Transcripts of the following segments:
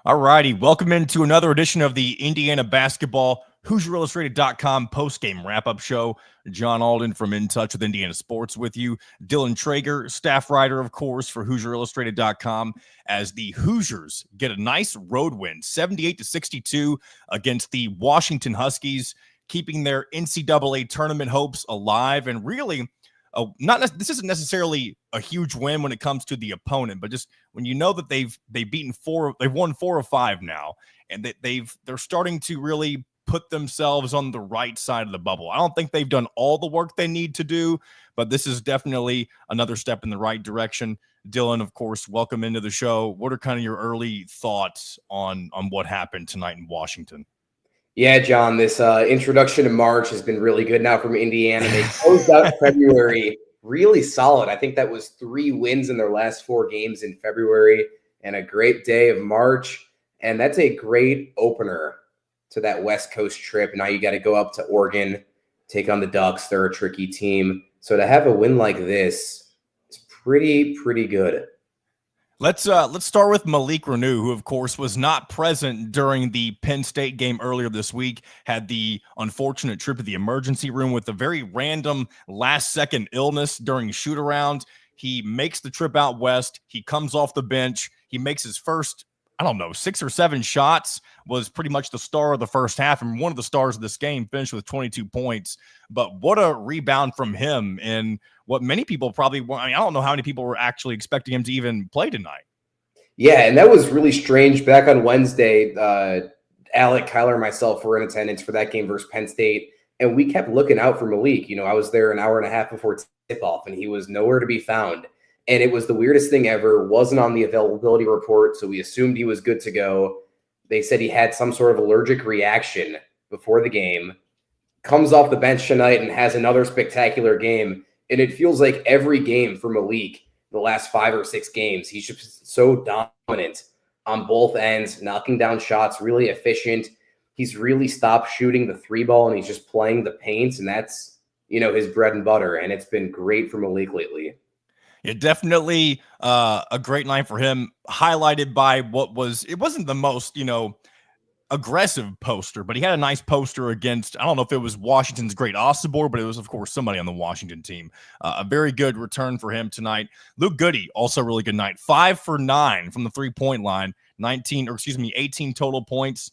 All righty. Welcome into another edition of the Indiana Basketball HoosierIllustrated.com postgame wrap-up show. John Alden from In Touch with Indiana Sports with you. Dylan Traeger, staff writer, of course, for HoosierIllustrated.com, as the Hoosiers get a nice road win, 78-62 against the Washington Huskies, keeping their NCAA tournament hopes alive. And really, this isn't necessarily a huge win when it comes to the opponent, but just when you know that they've won 4 of 5 now, and that they're starting to really put themselves on the right side of the bubble. I don't think they've done all the work they need to do, but this is definitely another step in the right direction. Dylan, of course, welcome into the show. What are kind of your early thoughts on what happened tonight in Washington? Yeah, John, this introduction to March has been really good now from Indiana. They closed out February really solid. I think that was 3 wins in their last 4 games in February and a great day of March. And that's a great opener to that West Coast trip. Now you got to go up to Oregon, take on the Ducks. They're a tricky team. So to have a win like this is pretty good. Let's start with Malik Renew, who, of course, was not present during the Penn State game earlier this week, had the unfortunate trip to the emergency room with a very random last-second illness during shoot-around. He makes the trip out west. He comes off the bench. He makes his first, 6 or 7 shots, was pretty much the star of the first half, and one of the stars of this game, finished with 22 points. But what a rebound from him, and what many people I don't know how many people were actually expecting him to even play tonight. Yeah, and that was really strange. Back on Wednesday, Alec, Kyler, and myself were in attendance for that game versus Penn State, and we kept looking out for Malik. I was there an hour and a half before tip-off, and he was nowhere to be found. And it was the weirdest thing ever. Wasn't on the availability report, so we assumed he was good to go. They said he had some sort of allergic reaction before the game. Comes off the bench tonight and has another spectacular game. And it feels like every game for Malik, the last 5 or 6 games, he's just so dominant on both ends, knocking down shots, really efficient. He's really stopped shooting the 3 ball, and he's just playing the paint, and that's, his bread and butter. And it's been great for Malik lately. Yeah, definitely a great night for him, highlighted by it wasn't the most, aggressive poster, but he had a nice poster against, I don't know if it was Washington's great Osobor, but it was, of course, somebody on the Washington team. A very good return for him tonight. Luke Goody, also really good night. 5 for 9 from the 3-point line, 18 total points.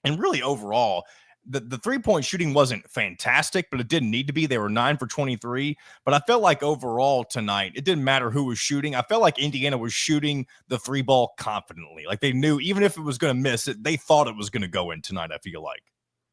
And really overall, the 3-point shooting wasn't fantastic, but it didn't need to be. They were 9 for 23. But I felt like overall tonight, it didn't matter who was shooting. I felt like Indiana was shooting the 3-ball confidently. Like they knew even if it was going to miss it, they thought it was going to go in tonight, I feel like.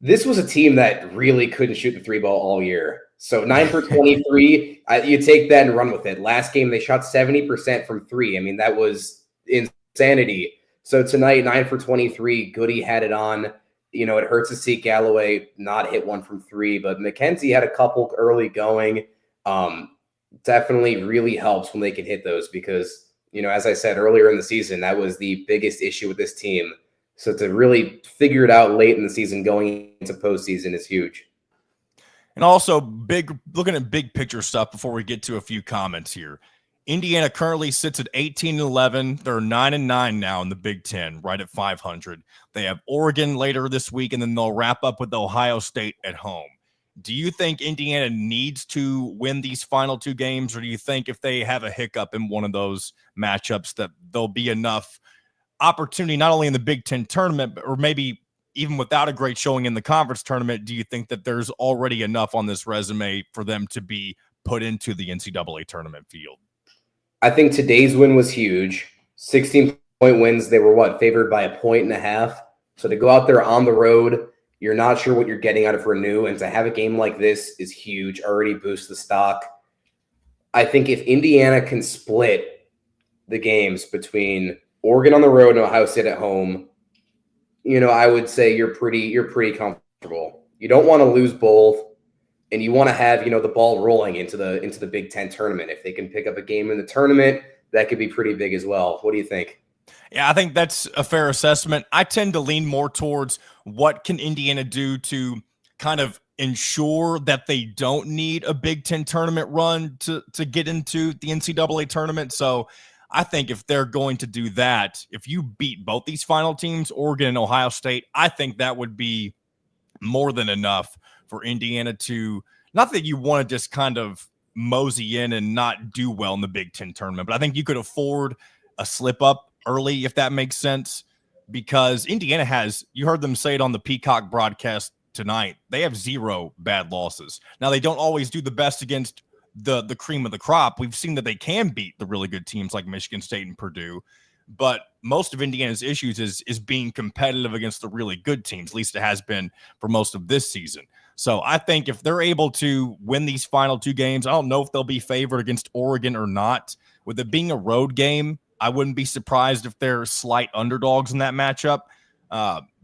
This was a team that really couldn't shoot the 3-ball all year. So 9 for 23, you take that and run with it. Last game, they shot 70% from 3. I mean, that was insanity. So tonight, 9 for 23, Goody had it on. It hurts to see Galloway not hit one from 3, but McKenzie had a couple early going. Definitely really helps when they can hit those because, as I said earlier in the season, that was the biggest issue with this team. So to really figure it out late in the season going into postseason is huge. And also looking at big picture stuff before we get to a few comments here. Indiana currently sits at 18-11. They're 9-9 now in the Big Ten, right at 500. They have Oregon later this week, and then they'll wrap up with Ohio State at home. Do you think Indiana needs to win these final 2 games, or do you think if they have a hiccup in one of those matchups that there'll be enough opportunity, not only in the Big Ten tournament, or maybe even without a great showing in the conference tournament, do you think that there's already enough on this resume for them to be put into the NCAA tournament field? I think today's win was huge. 16-point wins. They were favored by 1.5 points. So to go out there on the road, you're not sure what you're getting out of Renew, and to have a game like this is huge. Already boosts the stock. I think if Indiana can split the games between Oregon on the road and Ohio State at home, I would say you're pretty comfortable. You don't want to lose both. And you want to have, the ball rolling into the Big Ten tournament. If they can pick up a game in the tournament, that could be pretty big as well. What do you think? Yeah, I think that's a fair assessment. I tend to lean more towards what can Indiana do to kind of ensure that they don't need a Big Ten tournament run to get into the NCAA tournament. So I think if they're going to do that, if you beat both these final teams, Oregon and Ohio State, I think that would be more than enough for Indiana to, not that you want to just kind of mosey in and not do well in the Big Ten tournament, but I think you could afford a slip up early, if that makes sense, because Indiana has, you heard them say it on the Peacock broadcast tonight, they have 0 bad losses. Now, they don't always do the best against the cream of the crop. We've seen that they can beat the really good teams like Michigan State and Purdue, but most of Indiana's issues is being competitive against the really good teams. At least it has been for most of this season. So I think if they're able to win these final 2 games, I don't know if they'll be favored against Oregon or not. With it being a road game, I wouldn't be surprised if they're slight underdogs in that matchup.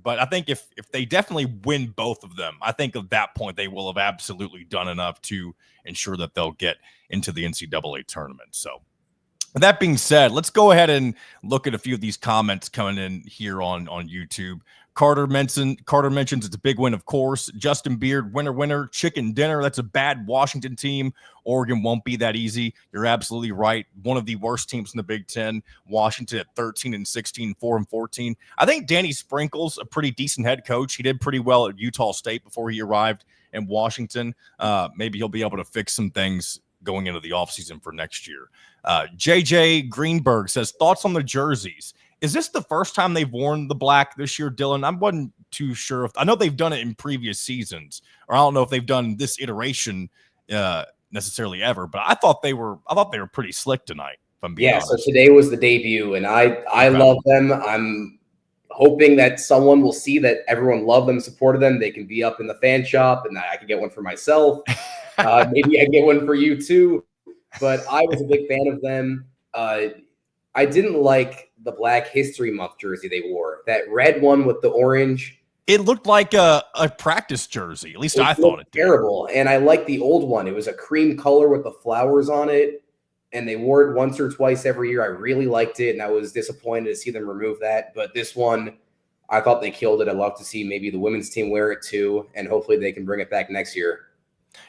But I think if they definitely win both of them, I think at that point they will have absolutely done enough to ensure that they'll get into the NCAA tournament. So that being said, let's go ahead and look at a few of these comments coming in here on YouTube. Carter mentions it's a big win, of course. Justin Beard, winner, chicken dinner. That's a bad Washington team. Oregon won't be that easy. You're absolutely right. One of the worst teams in the Big Ten. Washington at 13-16, 4-14. I think Danny Sprinkle's a pretty decent head coach. He did pretty well at Utah State before he arrived in Washington. Maybe he'll be able to fix some things going into the offseason for next year. JJ Greenberg says, thoughts on the jerseys. Is this the first time they've worn the black this year, Dylan? I wasn't too sure. I know they've done it in previous seasons, or I don't know if they've done this iteration necessarily ever, but I thought they were pretty slick tonight, if I'm being honest. So today was the debut, and I love them. I'm hoping that someone will see that everyone loved them, supported them. They can be up in the fan shop, and I can get one for myself. Maybe I get one for you too. But I was a big fan of them. I didn't like the Black History Month jersey they wore. That red one with the orange. It looked like a practice jersey. At least I thought it did. Terrible. And I liked the old one. It was a cream color with the flowers on it. And they wore it once or twice every year. I really liked it. And I was disappointed to see them remove that. But this one, I thought they killed it. I'd love to see maybe the women's team wear it too. And hopefully they can bring it back next year.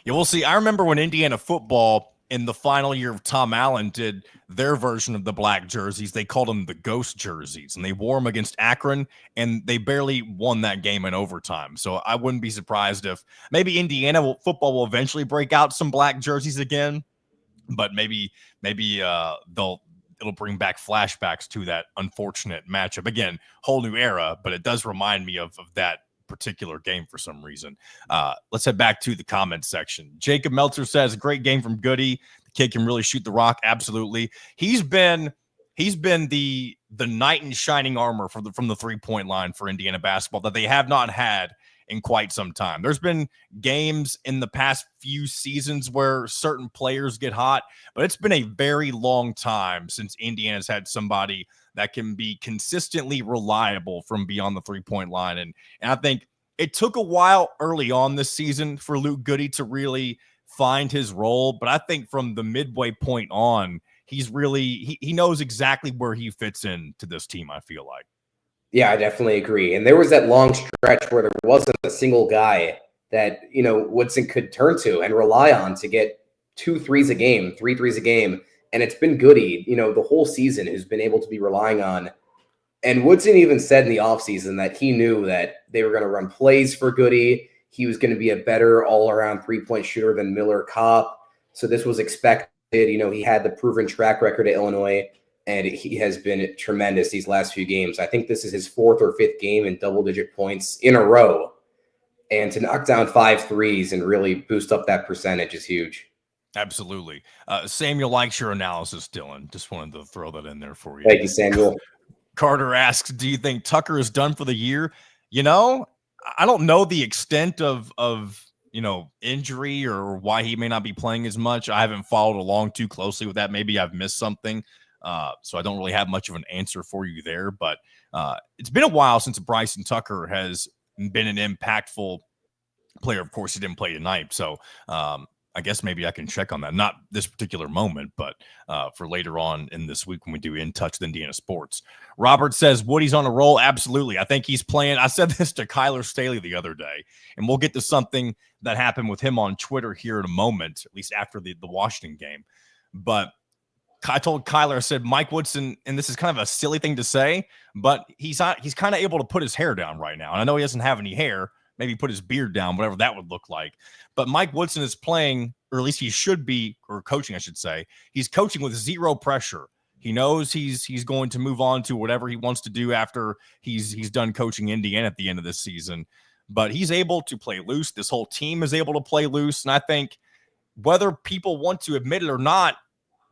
Yeah, we'll see. I remember when Indiana football in the final year of Tom Allen did their version of the black jerseys. They called them the ghost jerseys, and they wore them against Akron, and they barely won that game in overtime. So I wouldn't be surprised if maybe Indiana football will eventually break out some black jerseys again, but maybe it'll bring back flashbacks to that unfortunate matchup. Again, whole new era, but it does remind me of that particular game for some reason. Let's head back to the comments section. Jacob Meltzer says, great game from Goody. The kid can really shoot the rock. Absolutely. He's been the knight in shining armor from the 3-point line for Indiana basketball that they have not had in quite some time. There's been games in the past few seasons where certain players get hot, but it's been a very long time since Indiana's had somebody that can be consistently reliable from beyond the 3-point line. And I think it took a while early on this season for Luke Goody to really find his role. But I think from the midway point on, he's really, he knows exactly where he fits in to this team, I feel like. Yeah, I definitely agree. And there was that long stretch where there wasn't a single guy that, Woodson could turn to and rely on to get 2 threes a game, 3 threes a game. And it's been Goody, the whole season who's been able to be relying on. And Woodson even said in the offseason that he knew that they were going to run plays for Goody. He was going to be a better all-around 3-point shooter than Miller Kopp. So this was expected. He had the proven track record at Illinois, and he has been tremendous these last few games. I think this is his 4th or 5th game in double-digit points in a row. And to knock down 5 threes and really boost up that percentage is huge. Absolutely. Samuel likes your analysis, Dylan. Just wanted to throw that in there for you. Thank you, Samuel. Carter asks, do you think Tucker is done for the year? I don't know the extent of injury or why he may not be playing as much. I haven't followed along too closely with that. Maybe I've missed something. So I don't really have much of an answer for you there. But it's been a while since Bryson Tucker has been an impactful player. Of course, he didn't play tonight. So I guess maybe I can check on that. Not this particular moment, but for later on in this week when we do In Touch with Indiana Sports. Robert says, Woody's on a roll. Absolutely. I think he's playing. I said this to Kyler Staley the other day, and we'll get to something that happened with him on Twitter here in a moment, at least after the Washington game. But I told Kyler, I said, Mike Woodson, and this is kind of a silly thing to say, but he's kind of able to put his hair down right now. And I know he doesn't have any hair, maybe put his beard down, whatever that would look like. But Mike Woodson is playing, or at least he should be, or coaching, I should say. He's coaching with zero pressure. He knows he's going to move on to whatever he wants to do after he's done coaching Indiana at the end of this season. But he's able to play loose. This whole team is able to play loose. And I think whether people want to admit it or not,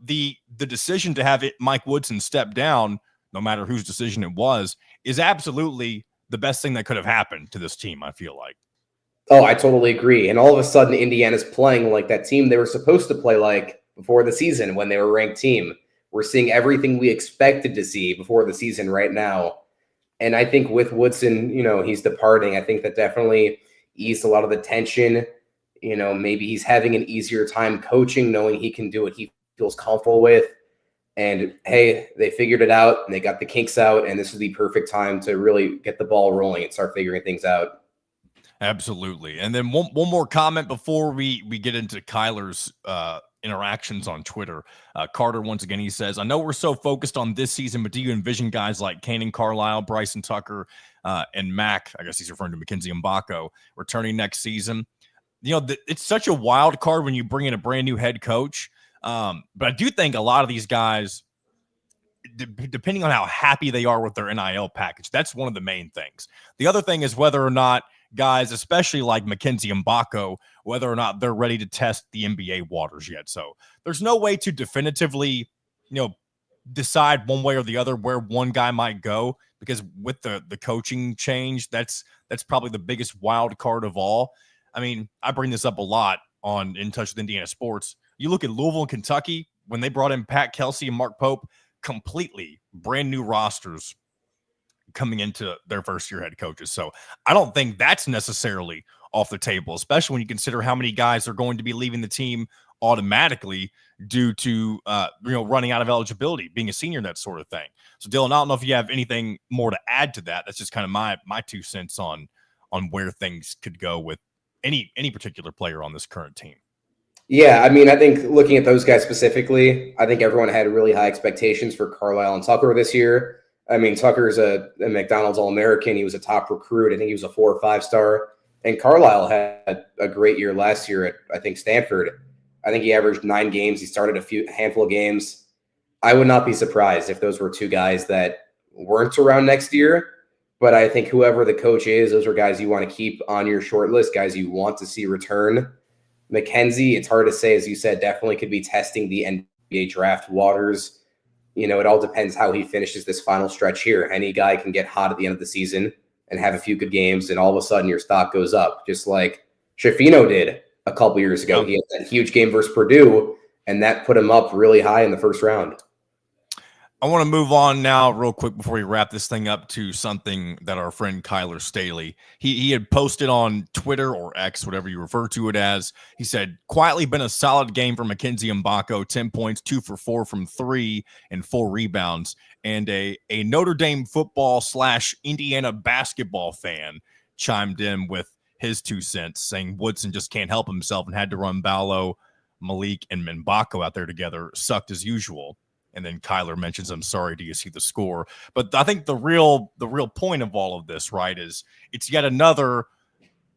the decision to have Mike Woodson step down, no matter whose decision it was, is absolutely the best thing that could have happened to this team, I feel like. Oh, I totally agree. And all of a sudden, Indiana's playing like that team they were supposed to play like before the season when they were a ranked team. We're seeing everything we expected to see before the season right now. And I think with Woodson, he's departing. I think that definitely eased a lot of the tension. Maybe he's having an easier time coaching, knowing he can do what he feels comfortable with. And hey, they figured it out and they got the kinks out. And this is the perfect time to really get the ball rolling and start figuring things out. Absolutely. And then one more comment before we get into Kyler's interactions on Twitter. Carter, once again, he says, I know we're so focused on this season, but do you envision guys like Kanan Carlisle, Bryson Tucker, and Mac, I guess he's referring to Mackenzie Mbako, returning next season? It's such a wild card when you bring in a brand new head coach. But I do think a lot of these guys, depending on how happy they are with their NIL package, that's one of the main things. The other thing is whether or not guys, especially like Mackenzie Mbako, whether or not they're ready to test the NBA waters yet. So there's no way to definitively, decide one way or the other where one guy might go, because with the coaching change, that's probably the biggest wild card of all. I mean, I bring this up a lot on In Touch with Indiana Sports. You look at Louisville and Kentucky, when they brought in Pat Kelsey and Mark Pope, completely brand new rosters coming into their first year head coaches. So I don't think that's necessarily off the table, especially when you consider how many guys are going to be leaving the team automatically due to running out of eligibility, being a senior, that sort of thing. So Dylan, I don't know if you have anything more to add to that. That's just kind of my 2 cents on where things could go with any particular player on this current team. Yeah, I mean, I think looking at those guys specifically, I think everyone had really high expectations for Carlisle and Tucker this year. I mean, Tucker's a McDonald's All-American. He was a top recruit. I think he was a 4 or 5 star. And Carlisle had a great year last year at, I think, Stanford. I think he averaged 9 games. He started a handful of games. I would not be surprised if those were 2 guys that weren't around next year. But I think whoever the coach is, those are guys you want to keep on your short list, guys you want to see return. Mackenzie, it's hard to say, as you said, definitely could be testing the NBA draft waters. It all depends how he finishes this final stretch here. Any guy can get hot at the end of the season and have a few good games, and all of a sudden your stock goes up, just like Shafino did a couple years ago. He had that huge game versus Purdue, and that put him up really high in the first round. I want to move on now real quick before we wrap this thing up to something that our friend Kyler Staley, he had posted on Twitter or X, whatever you refer to it as. He said, quietly been a solid game for Mackenzie Mbako, 10 points, 2 for 4 from 3 and 4 rebounds. And a Notre Dame football / Indiana basketball fan chimed in with his 2 cents, saying Woodson just can't help himself and had to run Ballo, Malik, and Mbako out there together. Sucked as usual. And then Kyler mentions, I'm sorry, do you see the score? But I think the real point of all of this, right, is it's yet another,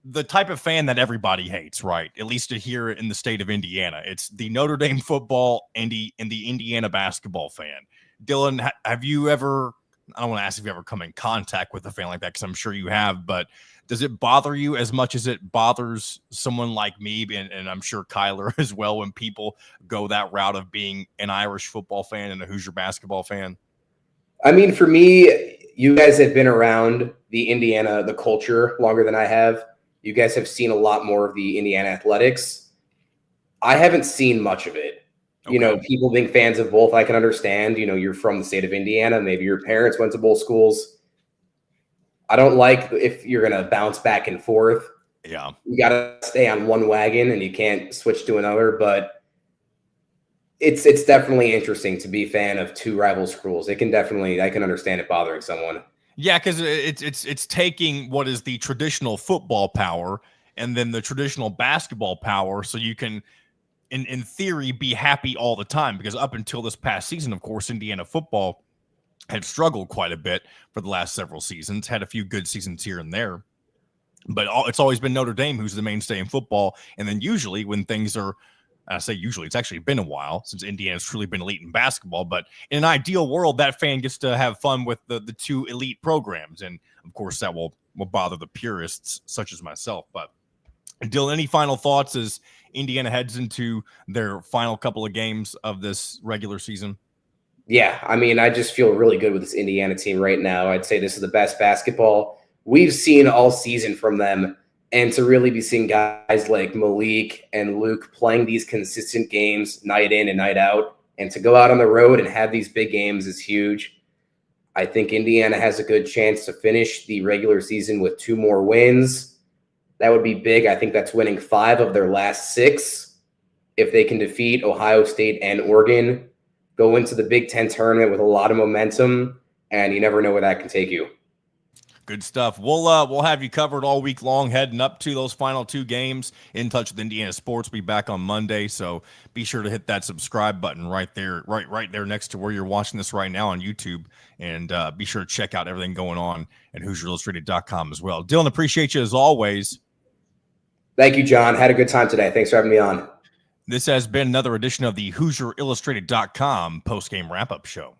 the type of fan that everybody hates, right? At least here in the state of Indiana. It's the Notre Dame football and the Indiana basketball fan. Dylan, have you ever, I don't want to ask if you ever come in contact with a fan like that, because I'm sure you have, but does it bother you as much as it bothers someone like me, and I'm sure Kyler as well, when people go that route of being an Irish football fan and a Hoosier basketball fan? I mean, for me, you guys have been around the culture longer than I have. You guys have seen a lot more of the Indiana athletics. I haven't seen much of it. Okay. People being fans of both, I can understand. You're from the state of Indiana. Maybe your parents went to both schools. I don't like if you're going to bounce back and forth. Yeah. You got to stay on one wagon and you can't switch to another. But it's definitely interesting to be a fan of 2 rival schools. I can understand it bothering someone. Yeah, because it's taking what is the traditional football power and then the traditional basketball power, so you can in theory, be happy all the time, because up until this past season, of course, Indiana football had struggled quite a bit for the last several seasons, had a few good seasons here and there. But it's always been Notre Dame who's the mainstay in football. And then usually when things are, I say usually, it's actually been a while since Indiana's truly been elite in basketball. But in an ideal world, that fan gets to have fun with the two elite programs. And, of course, that will bother the purists such as myself. But, Dylan, any final thoughts as Indiana heads into their final couple of games of this regular season? Yeah, I mean, I just feel really good with this Indiana team right now. I'd say this is the best basketball we've seen all season from them. And to really be seeing guys like Malik and Luke playing these consistent games night in and night out, and to go out on the road and have these big games is huge. I think Indiana has a good chance to finish the regular season with 2 more wins. That would be big. I think that's winning 5 of their last 6. If they can defeat Ohio State and Oregon, go into the Big Ten tournament with a lot of momentum, and you never know where that can take you. Good stuff. We'll have you covered all week long heading up to those final 2 games. In Touch with Indiana Sports will be back on Monday, so be sure to hit that subscribe button right there, right there next to where you're watching this right now on YouTube, and be sure to check out everything going on at HoosierIllustrated.com as well. Dylan, appreciate you as always. Thank you, John. Had a good time today. Thanks for having me on. This has been another edition of the HoosierIllustrated.com postgame wrap-up show.